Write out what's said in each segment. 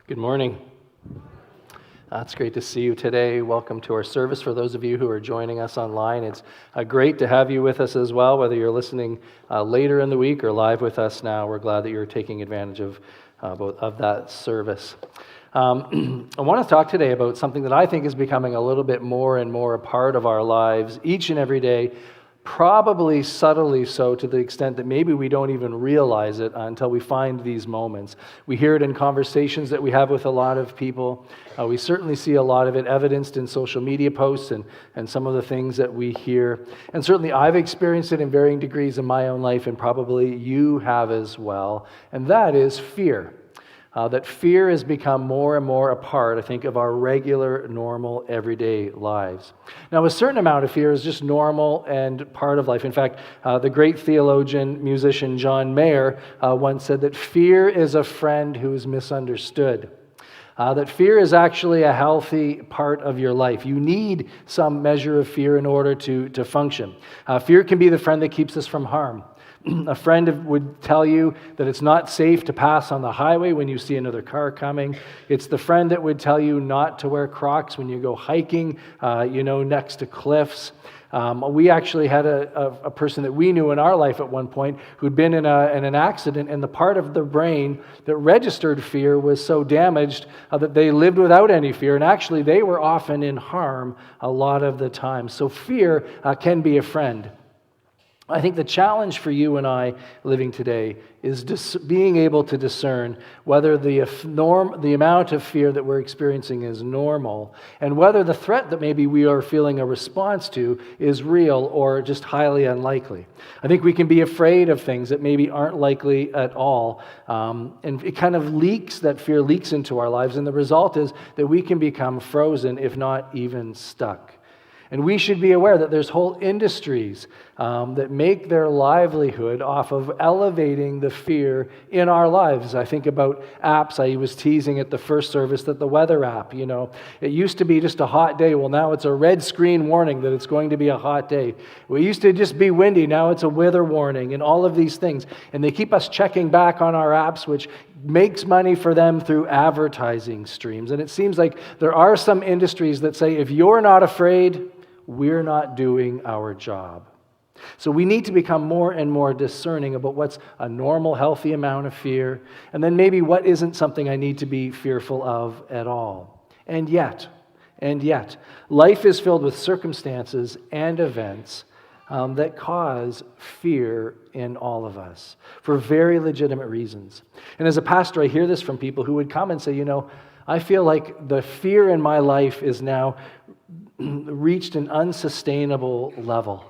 Good morning. It's great to see you today. Welcome to our service. For those of you who are joining us online, it's great to have you with us as well, whether you're listening later in the week or live with us now. We're glad that you're taking advantage of both of that service. I want to talk today about something that I think is becoming a little bit more and more a part of our lives each and every day, probably subtly so to the extent that maybe we don't even realize it until we find these moments. We hear it in conversations that we have with a lot of people. We certainly see a lot of it evidenced in social media posts and some of the things that we hear. And certainly I've experienced it in varying degrees in my own life, and probably you have as well. And that is fear. That fear has become more and more a part, I think, of our regular, normal, everyday lives. Now, a certain amount of fear is just normal and part of life. In fact, the great theologian, musician John Mayer once said that fear is a friend who is misunderstood. That fear is actually a healthy part of your life. You need some measure of fear in order to function. Fear can be the friend that keeps us from harm. A friend would tell you that it's not safe to pass on the highway when you see another car coming. It's the friend that would tell you not to wear Crocs when you go hiking, next to cliffs. We actually had a person that we knew in our life at one point who'd been in an accident, and the part of the brain that registered fear was so damaged that they lived without any fear, and actually they were often in harm a lot of the time. So fear can be a friend. I think the challenge for you and I living today is being able to discern whether the amount of fear that we're experiencing is normal, and whether the threat that maybe we are feeling a response to is real or just highly unlikely. I think we can be afraid of things that maybe aren't likely at all, and it kind of that fear leaks into our lives, and the result is that we can become frozen, if not even stuck. And we should be aware that there's whole industries that make their livelihood off of elevating the fear in our lives. I think about apps. I was teasing at the first service that the weather app, it used to be just a hot day. Well, now it's a red screen warning that it's going to be a hot day. It used to just be windy. Now it's a weather warning and all of these things. And they keep us checking back on our apps, which makes money for them through advertising streams. And it seems like there are some industries that say, if you're not afraid, we're not doing our job. So we need to become more and more discerning about what's a normal, healthy amount of fear, and then maybe what isn't something I need to be fearful of at all. And yet, life is filled with circumstances and events that cause fear in all of us for very legitimate reasons. And as a pastor, I hear this from people who would come and say, I feel like the fear in my life is now reached an unsustainable level.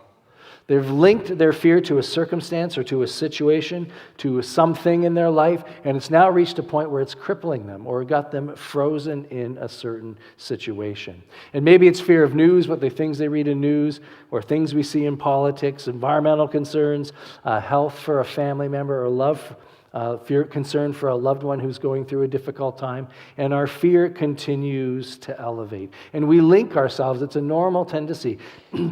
They've linked their fear to a circumstance or to a situation, to something in their life, and it's now reached a point where it's crippling them or got them frozen in a certain situation. And maybe it's fear of news, things they read in news, or things we see in politics, environmental concerns, health for a family member, or concern for a loved one who's going through a difficult time, and our fear continues to elevate. And we link ourselves, it's a normal tendency,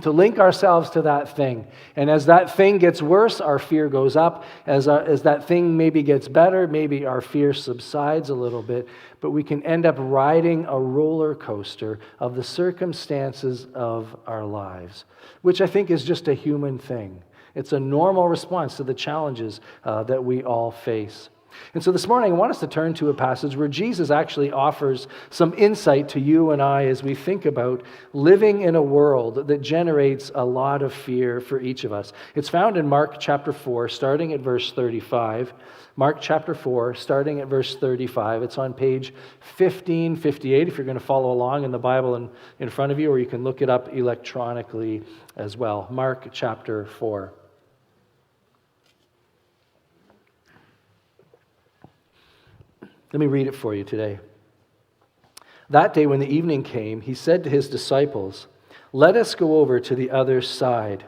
to link ourselves to that thing. And as that thing gets worse, our fear goes up. As that thing maybe gets better, maybe our fear subsides a little bit, but we can end up riding a roller coaster of the circumstances of our lives, which I think is just a human thing. It's a normal response to the challenges that we all face. And so this morning, I want us to turn to a passage where Jesus actually offers some insight to you and I as we think about living in a world that generates a lot of fear for each of us. It's found in Mark chapter 4, starting at verse 35. Mark chapter 4, starting at verse 35. It's on page 1558 if you're going to follow along in the Bible in front of you, or you can look it up electronically as well. Mark chapter 4. Let me read it for you today. That day when the evening came, he said to his disciples, "Let us go over to the other side."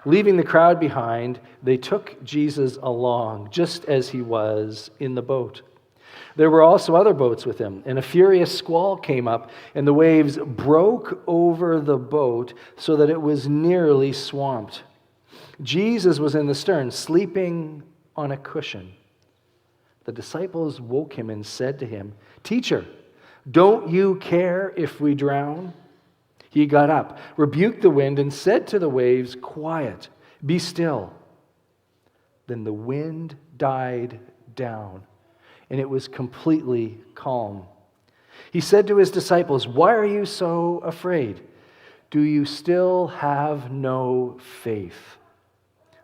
Leaving the crowd behind, they took Jesus along, just as he was in the boat. There were also other boats with him, and a furious squall came up, and the waves broke over the boat so that it was nearly swamped. Jesus was in the stern, sleeping on a cushion. The disciples woke him and said to him, "Teacher, don't you care if we drown?" He got up, rebuked the wind, and said to the waves, "Quiet, be still." Then the wind died down, and it was completely calm. He said to his disciples, "Why are you so afraid? Do you still have no faith?"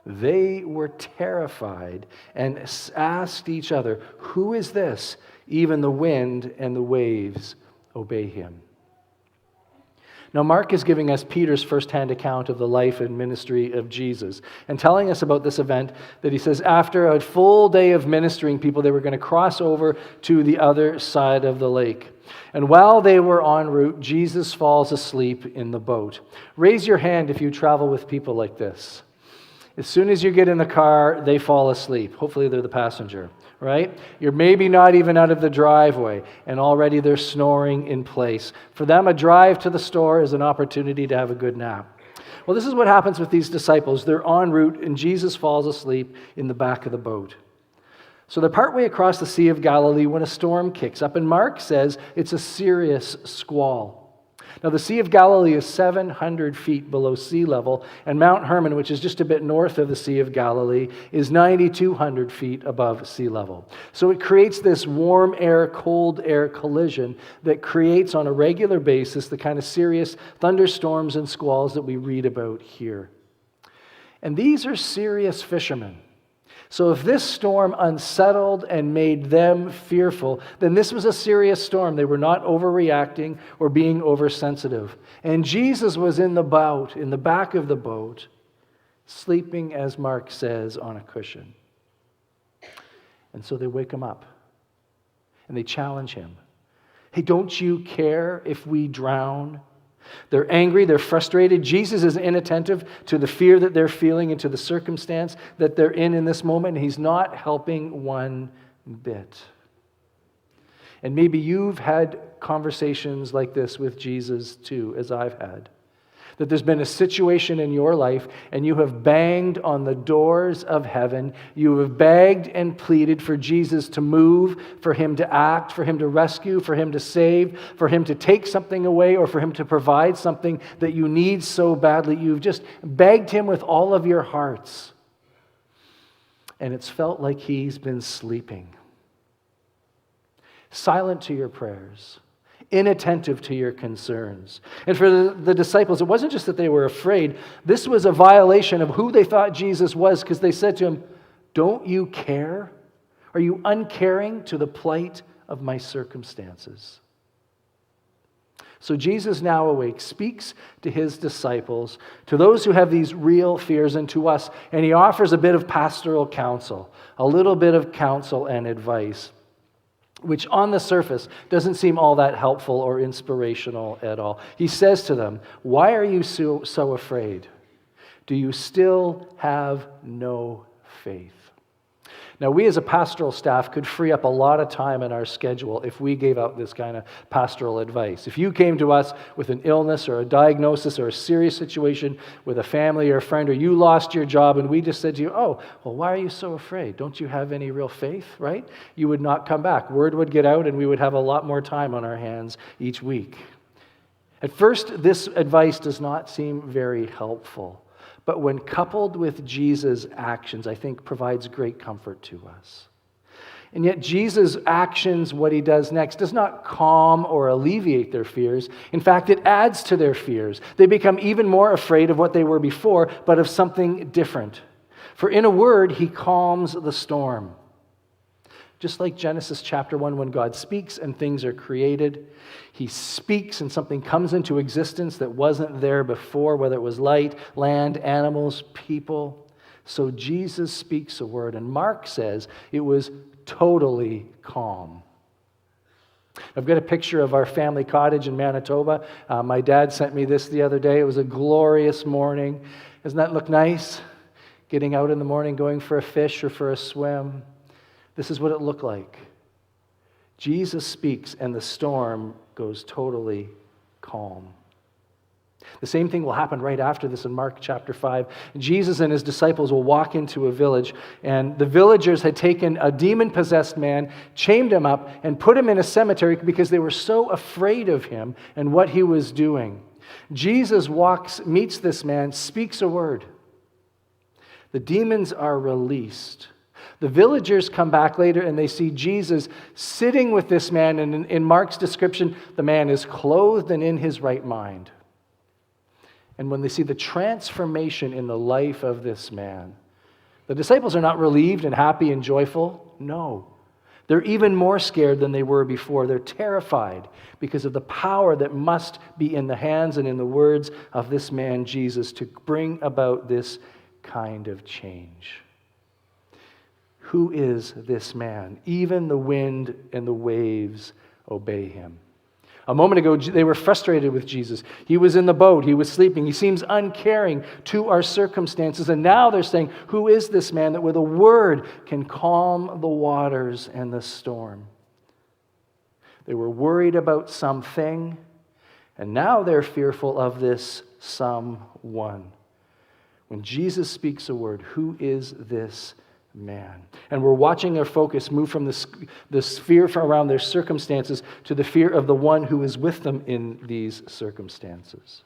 They were terrified and asked each other, "Who is this? Even the wind and the waves obey him." Now, Mark is giving us Peter's firsthand account of the life and ministry of Jesus and telling us about this event that he says after a full day of ministering people, they were going to cross over to the other side of the lake. And while they were en route, Jesus falls asleep in the boat. Raise your hand if you travel with people like this. As soon as you get in the car, they fall asleep. Hopefully they're the passenger, right? You're maybe not even out of the driveway, and already they're snoring in place. For them, a drive to the store is an opportunity to have a good nap. Well, this is what happens with these disciples. They're en route, and Jesus falls asleep in the back of the boat. So they're partway across the Sea of Galilee when a storm kicks up, and Mark says it's a serious squall. Now, the Sea of Galilee is 700 feet below sea level, and Mount Hermon, which is just a bit north of the Sea of Galilee, is 9,200 feet above sea level. So it creates this warm air, cold air collision that creates on a regular basis the kind of serious thunderstorms and squalls that we read about here. And these are serious fishermen. So if this storm unsettled and made them fearful, then this was a serious storm. They were not overreacting or being oversensitive. And Jesus was in the boat, in the back of the boat, sleeping, as Mark says, on a cushion. And so they wake him up and they challenge him. "Hey, don't you care if we drown?" They're angry, they're frustrated. Jesus is inattentive to the fear that they're feeling and to the circumstance that they're in this moment. And he's not helping one bit. And maybe you've had conversations like this with Jesus too, as I've had. That there's been a situation in your life and you have banged on the doors of heaven. You have begged and pleaded for Jesus to move, for him to act, for him to rescue, for him to save, for him to take something away, or for him to provide something that you need so badly. You've just begged him with all of your hearts. And it's felt like he's been sleeping. Silent to your prayers. Inattentive to your concerns. And for the disciples, it wasn't just that they were afraid. This was a violation of who they thought Jesus was, because they said to him, "Don't you care? Are you uncaring to the plight of my circumstances?" So Jesus, now awake, speaks to his disciples, to those who have these real fears, and to us, and he offers a bit of pastoral counsel, a little bit of counsel and advice, which on the surface doesn't seem all that helpful or inspirational at all. He says to them, "Why are you so afraid? Do you still have no faith?" Now, we as a pastoral staff could free up a lot of time in our schedule if we gave out this kind of pastoral advice. If you came to us with an illness or a diagnosis or a serious situation with a family or a friend, or you lost your job and we just said to you, "Oh, well, why are you so afraid? Don't you have any real faith?" Right? You would not come back. Word would get out and we would have a lot more time on our hands each week. At first, this advice does not seem very helpful. But when coupled with Jesus' actions, I think provides great comfort to us. And yet Jesus' actions, what he does next, does not calm or alleviate their fears. In fact, it adds to their fears. They become even more afraid of what they were before, but of something different. For in a word, he calms the storm. Just like Genesis chapter 1, when God speaks and things are created, he speaks and something comes into existence that wasn't there before, whether it was light, land, animals, people. So Jesus speaks a word, and Mark says it was totally calm. I've got a picture of our family cottage in Manitoba. My dad sent me this the other day. It was a glorious morning. Doesn't that look nice? Getting out in the morning, going for a fish or for a swim. This is what it looked like. Jesus speaks and the storm goes totally calm. The same thing will happen right after this in Mark chapter 5. Jesus and his disciples will walk into a village, and the villagers had taken a demon-possessed man, chained him up, and put him in a cemetery because they were so afraid of him and what he was doing. Jesus meets this man, speaks a word. The demons are released. The villagers come back later and they see Jesus sitting with this man, and in Mark's description, the man is clothed and in his right mind. And when they see the transformation in the life of this man, the disciples are not relieved and happy and joyful. No. They're even more scared than they were before. They're terrified because of the power that must be in the hands and in the words of this man, Jesus, to bring about this kind of change. Who is this man? Even the wind and the waves obey him. A moment ago, they were frustrated with Jesus. He was in the boat. He was sleeping. He seems uncaring to our circumstances. And now they're saying, who is this man that with a word can calm the waters and the storm? They were worried about something, and now they're fearful of this someone. When Jesus speaks a word, who is this man? And we're watching their focus move from the fear around their circumstances to the fear of the one who is with them in these circumstances.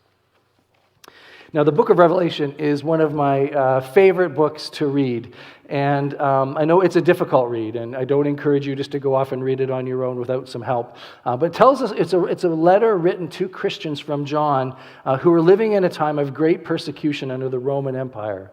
Now, the book of Revelation is one of my favorite books to read. And I know it's a difficult read, and I don't encourage you just to go off and read it on your own without some help. But it tells us it's a letter written to Christians from John who were living in a time of great persecution under the Roman Empire.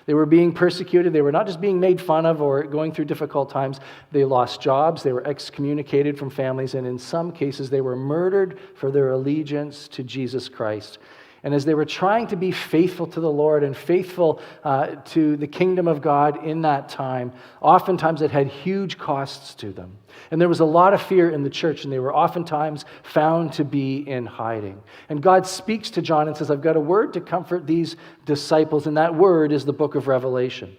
They were being persecuted. They were not just being made fun of or going through difficult times. They lost jobs. They were excommunicated from families. And in some cases, they were murdered for their allegiance to Jesus Christ. And as they were trying to be faithful to the Lord and faithful to the kingdom of God in that time, oftentimes it had huge costs to them. And there was a lot of fear in the church, and they were oftentimes found to be in hiding. And God speaks to John and says, I've got a word to comfort these disciples, and that word is the book of Revelation.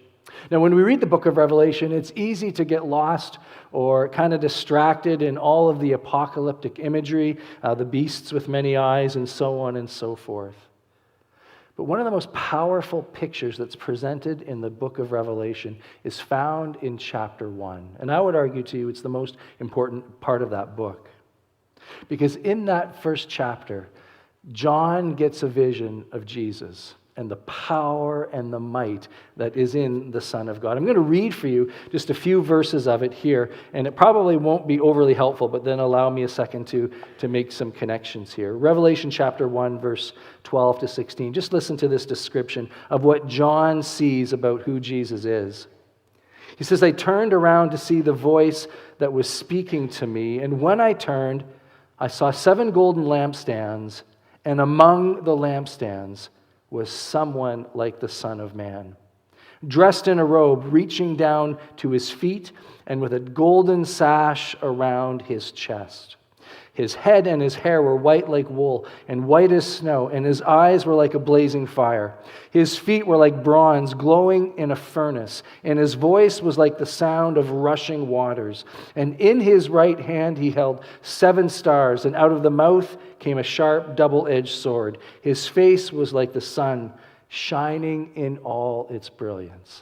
Now, when we read the book of Revelation, it's easy to get lost or kind of distracted in all of the apocalyptic imagery, the beasts with many eyes, and so on and so forth. But one of the most powerful pictures that's presented in the book of Revelation is found in chapter 1. And I would argue to you it's the most important part of that book. Because in that first chapter, John gets a vision of Jesus and the power and the might that is in the Son of God. I'm going to read for you just a few verses of it here, and it probably won't be overly helpful, but then allow me a second to make some connections here. Revelation chapter 1, verse 12 to 16. Just listen to this description of what John sees about who Jesus is. He says, I turned around to see the voice that was speaking to me, and when I turned, I saw 7 golden lampstands, and among the lampstands was someone like the Son of Man, dressed in a robe reaching down to his feet and with a golden sash around his chest. His head and his hair were white like wool and white as snow, and his eyes were like a blazing fire. His feet were like bronze glowing in a furnace, and his voice was like the sound of rushing waters. And in his right hand he held 7 stars, and out of the mouth came a sharp double-edged sword. His face was like the sun, shining in all its brilliance.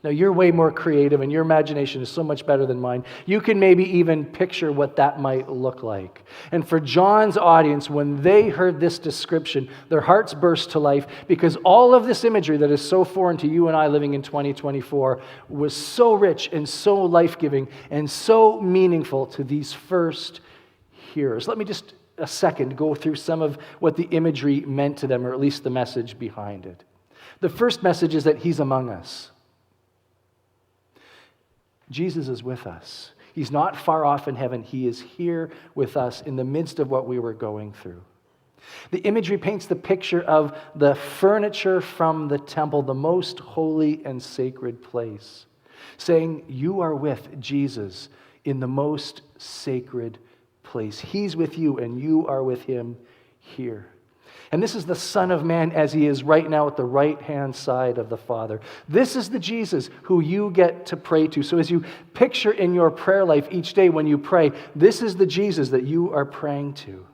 Now, you're way more creative, and your imagination is so much better than mine. You can maybe even picture what that might look like. And for John's audience, when they heard this description, their hearts burst to life, because all of this imagery that is so foreign to you and I living in 2024 was so rich and so life-giving and so meaningful to these first hearers. Let me just a second go through some of what the imagery meant to them, or at least the message behind it. The first message is that he's among us. Jesus is with us. He's not far off in heaven. He is here with us in the midst of what we were going through. The imagery paints the picture of the furniture from the temple, the most holy and sacred place, saying, you are with Jesus in the most sacred place. He's with you, and you are with him here. And this is the Son of Man as he is right now at the right-hand side of the Father. This is the Jesus who you get to pray to. So as you picture in your prayer life each day when you pray, this is the Jesus that you are praying to.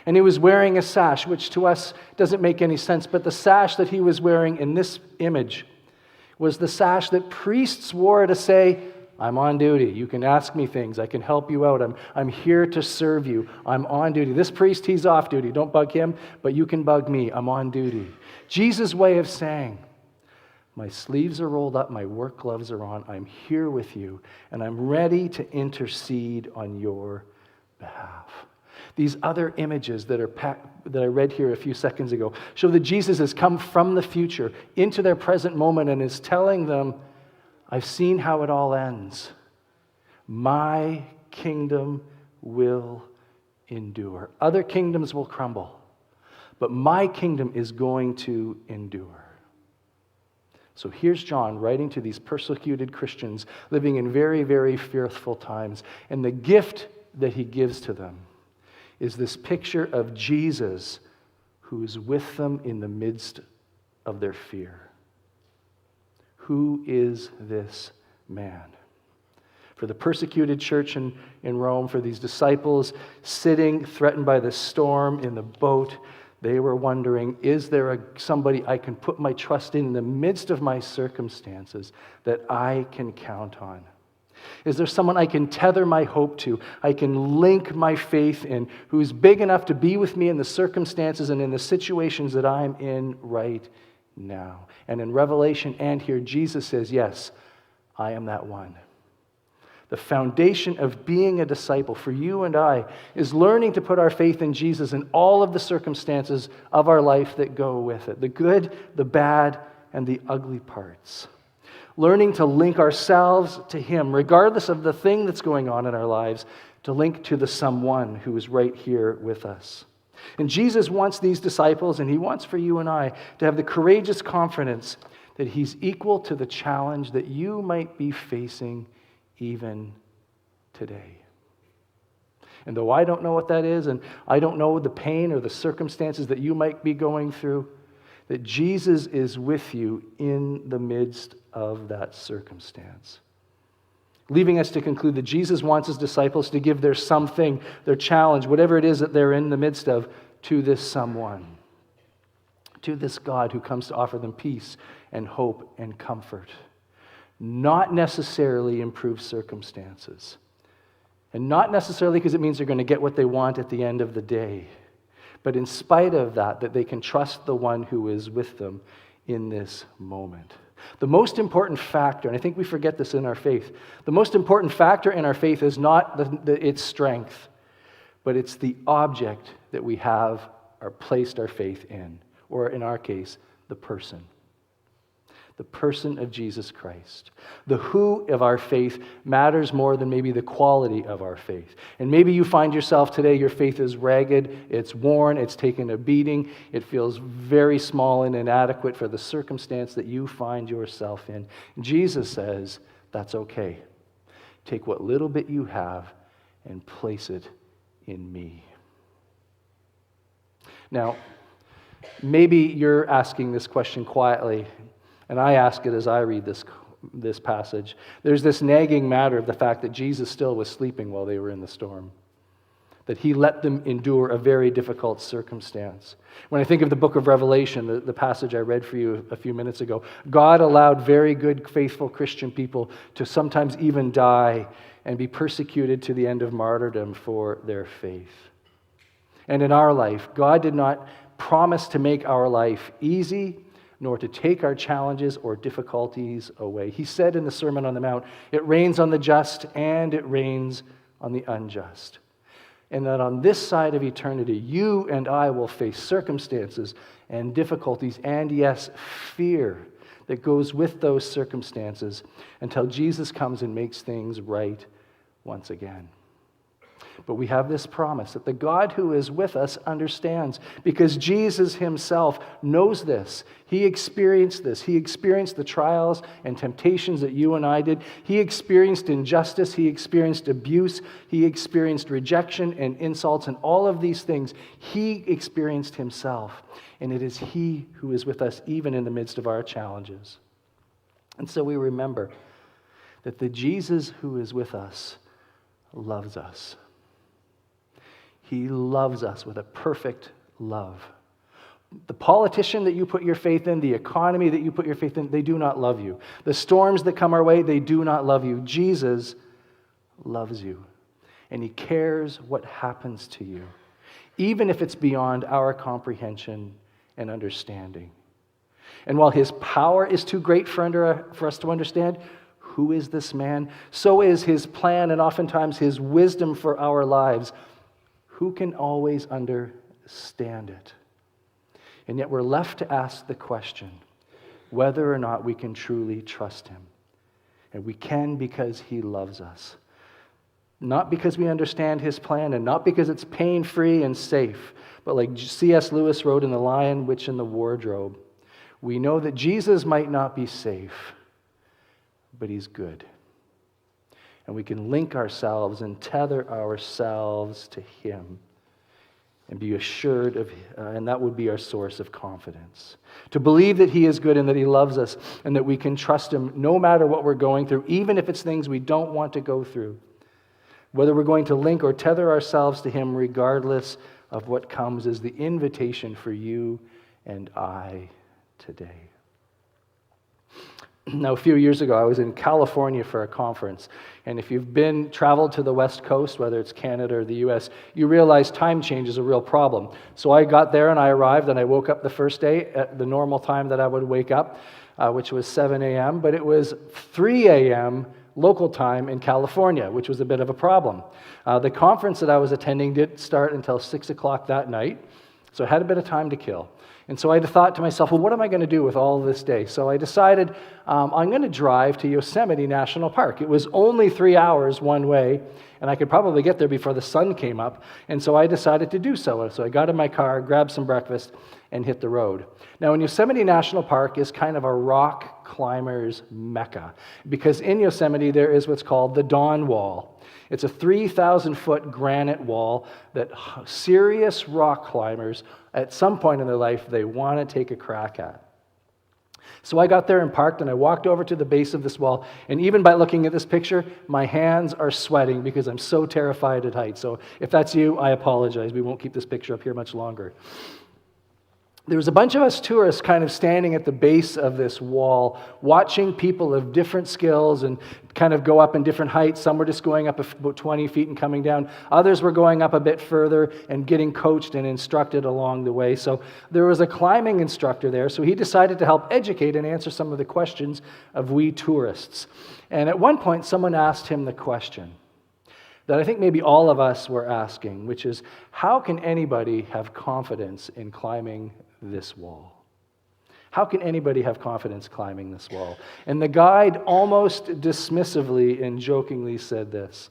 And he was wearing a sash, which to us doesn't make any sense, but the sash that he was wearing in this image was the sash that priests wore to say, I'm on duty. You can ask me things. I can help you out. I'm here to serve you. I'm on duty. This priest, he's off duty. Don't bug him, but you can bug me. I'm on duty. Jesus' way of saying, my sleeves are rolled up, my work gloves are on, I'm here with you, and I'm ready to intercede on your behalf. These other images that I read here a few seconds ago show that Jesus has come from the future into their present moment and is telling them, I've seen how it all ends. My kingdom will endure. Other kingdoms will crumble, but my kingdom is going to endure. So here's John writing to these persecuted Christians living in very, very fearful times, and the gift that he gives to them is this picture of Jesus who is with them in the midst of their fear. Who is this man? For the persecuted church in Rome, for these disciples sitting threatened by the storm in the boat, they were wondering, is there somebody I can put my trust in the midst of my circumstances that I can count on? Is there someone I can tether my hope to, I can link my faith in, who's big enough to be with me in the circumstances and in the situations that I'm in right now? And in Revelation and here, Jesus says, yes, I am that one. The foundation of being a disciple for you and I is learning to put our faith in Jesus in all of the circumstances of our life that go with it, the good, the bad, and the ugly parts. Learning to link ourselves to him, regardless of the thing that's going on in our lives, to link to the someone who is right here with us. And Jesus wants these disciples, and he wants for you and I to have the courageous confidence that he's equal to the challenge that you might be facing even today. And though I don't know what that is, and I don't know the pain or the circumstances that you might be going through, that Jesus is with you in the midst of that circumstance. Leaving us to conclude that Jesus wants his disciples to give their something, their challenge, whatever it is that they're in the midst of, to this someone, to this God who comes to offer them peace and hope and comfort. Not necessarily improve circumstances. And not necessarily because it means they're going to get what they want at the end of the day. But in spite of that, that they can trust the one who is with them in this moment. The most important factor, and I think we forget this in our faith, the most important factor in our faith is not its strength, but it's the object that we have or placed our faith in, or in our case, the person. The person of Jesus Christ. The who of our faith matters more than maybe the quality of our faith. And maybe you find yourself today, your faith is ragged, it's worn, it's taken a beating, it feels very small and inadequate for the circumstance that you find yourself in. Jesus says, that's okay. Take what little bit you have and place it in me. Now, maybe you're asking this question quietly, and I ask it as I read this passage. There's this nagging matter of the fact that Jesus still was sleeping while they were in the storm, that he let them endure a very difficult circumstance. When I think of the book of Revelation, the passage I read for you a few minutes ago, God allowed very good, faithful Christian people to sometimes even die and be persecuted to the end of martyrdom for their faith. And in our life, God did not promise to make our life easy, nor to take our challenges or difficulties away. He said in the Sermon on the Mount, it rains on the just and it rains on the unjust. And that on this side of eternity, you and I will face circumstances and difficulties and, yes, fear that goes with those circumstances until Jesus comes and makes things right once again. But we have this promise that the God who is with us understands, because Jesus himself knows this. He experienced this. He experienced the trials and temptations that you and I did. He experienced injustice. He experienced abuse. He experienced rejection and insults, and all of these things he experienced himself. And it is he who is with us even in the midst of our challenges. And so we remember that the Jesus who is with us loves us. He loves us with a perfect love. The politician that you put your faith in, the economy that you put your faith in, they do not love you. The storms that come our way, they do not love you. Jesus loves you, and he cares what happens to you, even if it's beyond our comprehension and understanding. And while his power is too great for us to understand, who is this man? So is his plan and oftentimes his wisdom for our lives. Who can always understand it? And yet we're left to ask the question whether or not we can truly trust him. And we can because he loves us. Not because we understand his plan and not because it's pain-free and safe, but like C.S. Lewis wrote in The Lion, Witch, and the Wardrobe, we know that Jesus might not be safe, but he's good. And we can link ourselves and tether ourselves to him and be assured of, and that would be our source of confidence. To believe that he is good and that he loves us and that we can trust him no matter what we're going through, even if it's things we don't want to go through. Whether we're going to link or tether ourselves to him regardless of what comes is the invitation for you and I today. Now, a few years ago, I was in California for a conference, and if you've traveled to the West Coast, whether it's Canada or the U.S., you realize time change is a real problem. So I got there and I arrived, and I woke up the first day at the normal time that I would wake up, which was 7 a.m., but it was 3 a.m. local time in California, which was a bit of a problem. The conference that I was attending didn't start until 6 o'clock that night, so I had a bit of time to kill. And so I thought to myself, well, what am I going to do with all this day? So I decided I'm going to drive to Yosemite National Park. It was only 3 hours one way, and I could probably get there before the sun came up. And so I decided to do so. So I got in my car, grabbed some breakfast, and hit the road. Now, in Yosemite National Park is kind of a rock climber's mecca, because in Yosemite there is what's called the Dawn Wall. It's a 3,000-foot granite wall that serious rock climbers, at some point in their life, they want to take a crack at. So I got there and parked, and I walked over to the base of this wall, and even by looking at this picture, my hands are sweating because I'm so terrified at heights. So if that's you, I apologize. We won't keep this picture up here much longer. There was a bunch of us tourists kind of standing at the base of this wall, watching people of different skills and kind of go up in different heights. Some were just going up about 20 feet and coming down. Others were going up a bit further and getting coached and instructed along the way. So there was a climbing instructor there, so he decided to help educate and answer some of the questions of we tourists. And at one point, someone asked him the question that I think maybe all of us were asking, which is, how can anybody have confidence in climbing this wall? How can anybody have confidence climbing this wall? And the guide almost dismissively and jokingly said this: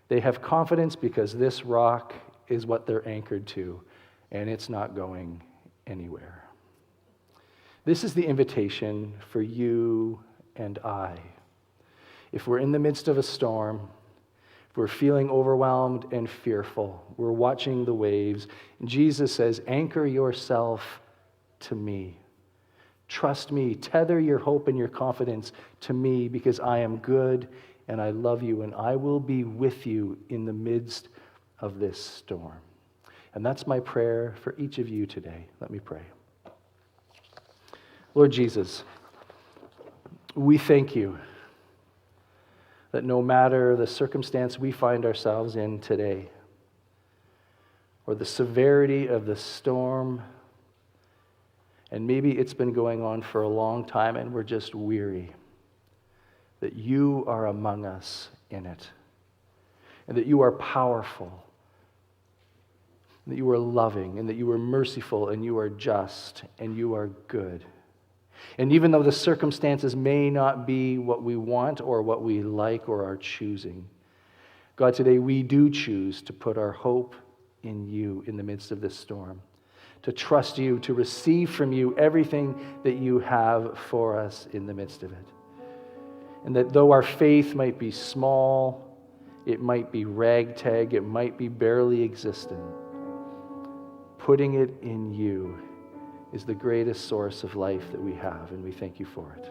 they have confidence because this rock is what they're anchored to, and it's not going anywhere. This is the invitation for you and I. If we're in the midst of a storm, if we're feeling overwhelmed and fearful, we're watching the waves, Jesus says, anchor yourself to me. Trust me. Tether your hope and your confidence to me, because I am good and I love you and I will be with you in the midst of this storm. And that's my prayer for each of you today. Let me pray. Lord Jesus, we thank you that no matter the circumstance we find ourselves in today, or the severity of the storm, and maybe it's been going on for a long time and we're just weary, that you are among us in it, and that you are powerful, and that you are loving, and that you are merciful, and you are just, and you are good. And even though the circumstances may not be what we want or what we like or are choosing, God, today we do choose to put our hope in you in the midst of this storm, to trust you, to receive from you everything that you have for us in the midst of it. And that though our faith might be small, it might be ragtag, it might be barely existent, putting it in you is the greatest source of life that we have, and we thank you for it.